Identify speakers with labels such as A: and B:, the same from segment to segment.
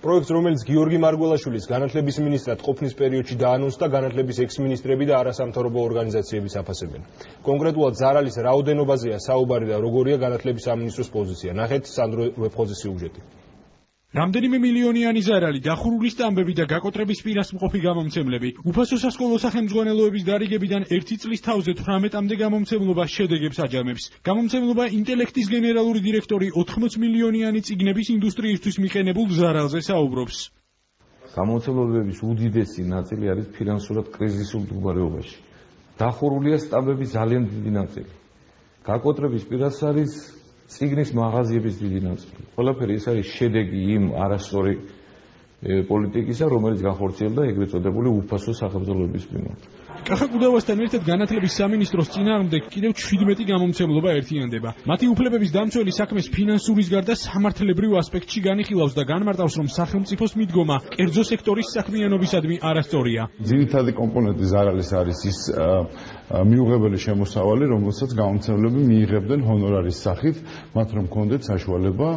A: პროექტს, რომელიც გიორგი მარგველაშვილის განათლების მინისტრად ყოფნის პერიოდში დაანონსდა, განათლების ექს-მინისტრები და არასამთავრობო ორგანიზაციების აფასებენ. კონკრეტულად ზარალის რაოდენობაზეა საუბარი და როგორია განათლების სამინისტროს პოზიცია. ნახეთ სანდრო ვეფხოზის სიუჟეტი.
B: რამდენიმე მილიონიანი ზარალი, დახურული სტამბები და გაკოტრების პირას მყოფი გამომცემლები. უფასო სასკოლო სახელმძღვანელოების დარიგებიდან 1 წლის თავზე 18-მდე გამომცემლობა შედეგებს აჯამებს. გამომცემლობა ინტელექტის გენერალური დირექტორი 80 მილიონიანი წიგნების ინდუსტრიისთვის მიყენებულ ზარალზე საუბრობს.
C: გამომცემლობების უდიდესი ნაწილი არის ფინანსურად კრიზისულ მდგომარეობაში. დახურულია სტამბების ძალიან დიდი ნაწილი. გაკოტრების პირას არის წიგნის მაღაზიების დიდი ნაწილი. ყველაფერი ეს არის შედეგი იმ არასწორი პოლიტიკისა, რომელიც გახორციელდა ეგრეთ წოდებული უფასო სახელმძღვანელოების მიმართ.
B: კახა კუდავასთან ერთად განათლების სამინისტროს წინააღმდეგ კიდევ 17 გამომცემლობა ერთიანდება. მათი უფლებების დამცველი საქმეს ფინანსურის გარდა სამართლებრივ ასპექტში განიხილავს და განმარტავს, რომ სახელმწიფოს მიდგომა კერძო სექტორის საქმიანობისადმი არასწორია.
D: ძირითადი კომპონენტი ზარალის არის ის მიუღებელი შემოსავალი, რომელსაც გამომცემლები მიიღებდნენ ჰონორარის სახით, მათ რომ ჰქონდეთ საშუალება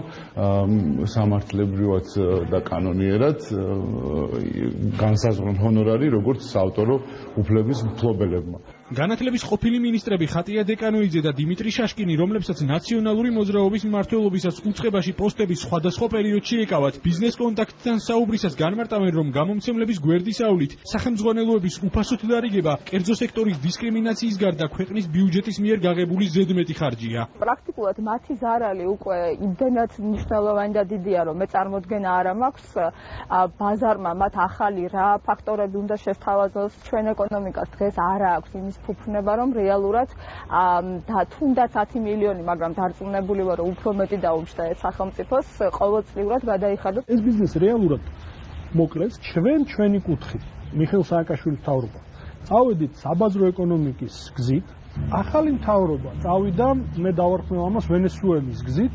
D: სამართლებრივად და კანონიერად განსაზღვრონ ჰონორარი, როგორც საავტორო უფლების მფლობელებმა.
B: განათლების ყოფილი მინისტრები ხატია დეკანოიძე და დიმიტრი შაშკინი, რომლებსაც ნაციონალური მოძრაობის მმართველობისას უწყებაში პოსტები სხვადასხვა პერიოდში ეკავათ, ბიზნეს კონტაქტთან საუბრისას განმარტავენ, რომ გამომცემლების გვერდისავლით სახელმძღვანელოების უფასოდ დარიგება კერძო სექტორის დისკრიმინაციის გარდა ქვეყნის ბიუჯეტის მიერ გაღებული ზედმეტი ხარჯია.
E: პრაქტიკულად მათი ზარალი უკვე იმდენად მნიშვნელოვანი და დიდია, რომ მე წარმოდგენა არ მაქვს ბაზარმა მათ ახალი რა ფაქტორები უნდა შესთავაზოს ჩვენ ეკონომიკას დღეს არ აქვს იმის ფუფუნება, რომ რეალურად და თუნდაც 10 მილიონი, მაგრამ დარწმუნებული ვარ, რომ უფრო მეტი დაუჯდა ეს სახელმწიფოს ყოველწლიურად გადაიხადოს.
F: ეს ბიზნესი რეალურად მოკლეს ჩვენი კუთხით, მიხეილ სააკაშვილის მთავრობა. წავედით საბაზრო ეკონომიკის გზით, ახალი მთავრობა წავიდა, მე დავარქმევ ამას ვენესუელის გზით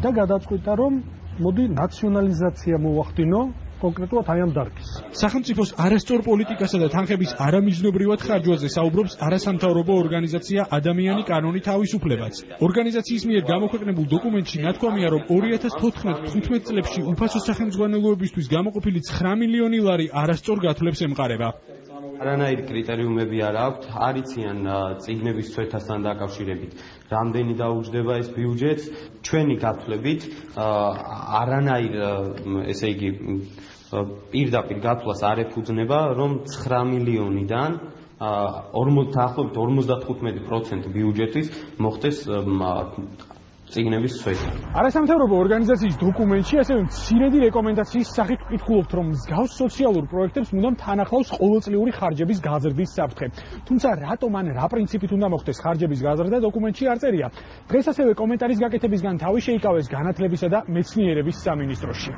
F: და გადაწყვიტა, რომ მოდი ნაციონალიზაცია მოვახდინო კონკრეტულად აი ამ დარგის.
B: სახელმწიფოს არასწორ პოლიტიკასა და თანხების არამიზნობრივად ხარჯვაზე საუბრობს არასამთავრობო ორგანიზაცია ადამიანი კანონი თავისუფლებაც. ორგანიზაციის მიერ გამოქვეყნებულ დოკუმენტში ნათქვამია, რომ 2014-15 წლებში უფასო სახელმძღვანელოებისთვის გამოყოფილი 9 მილიონი ლარი არასწორ გათვლებს ემყარება.
G: არანაირი კრიტერიუმები არ აქვთ, არ იციან წიგნების ცვეთასთან დაკავშირებით, რამდენი დაუჯდება ეს ბიუჯეტს. ჩვენი გათვლებით არანაირ ესე იგი პირდაპირ გათვლას არ ეფუძნება, რომ 9 მილიონიდან 55% ბიუჯეტის მოხდეს წიგნების ცვეთა.
B: არასამთავრობო ორგანიზაციის დოკუმენტში ასევე მცირედი რეკომენდაციის სახით ვკითხულობთ, რომ მსგავს სოციალურ პროექტებს მუდამ თან ახლავს ყოველწლიური ხარჯების გაზრდის საფრთხე. თუმცა რატომ ან რა პრინციპით უნდა მოხდეს ხარჯების გაზრდა დოკუმენტში არ წერია. დღეს ასევე კომენტარის გაკეთებისგან თავი შეიკავეს განათლებისა და მეცნიერების სამინისტროში.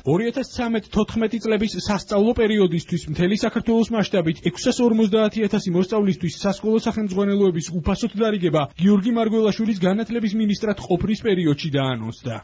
B: 2013-14 წლების სასწავლო პერიოდისთვის მთელი საქართველოს მასშტაბით 650,000 მოსწავლისთვის სასკოლო სახელმძღვანელოების უფასოდ დარიგება გიორგი მარგველაშვილის განათლების მინისტრად ყოფნის პერიოდში დაანონსდა.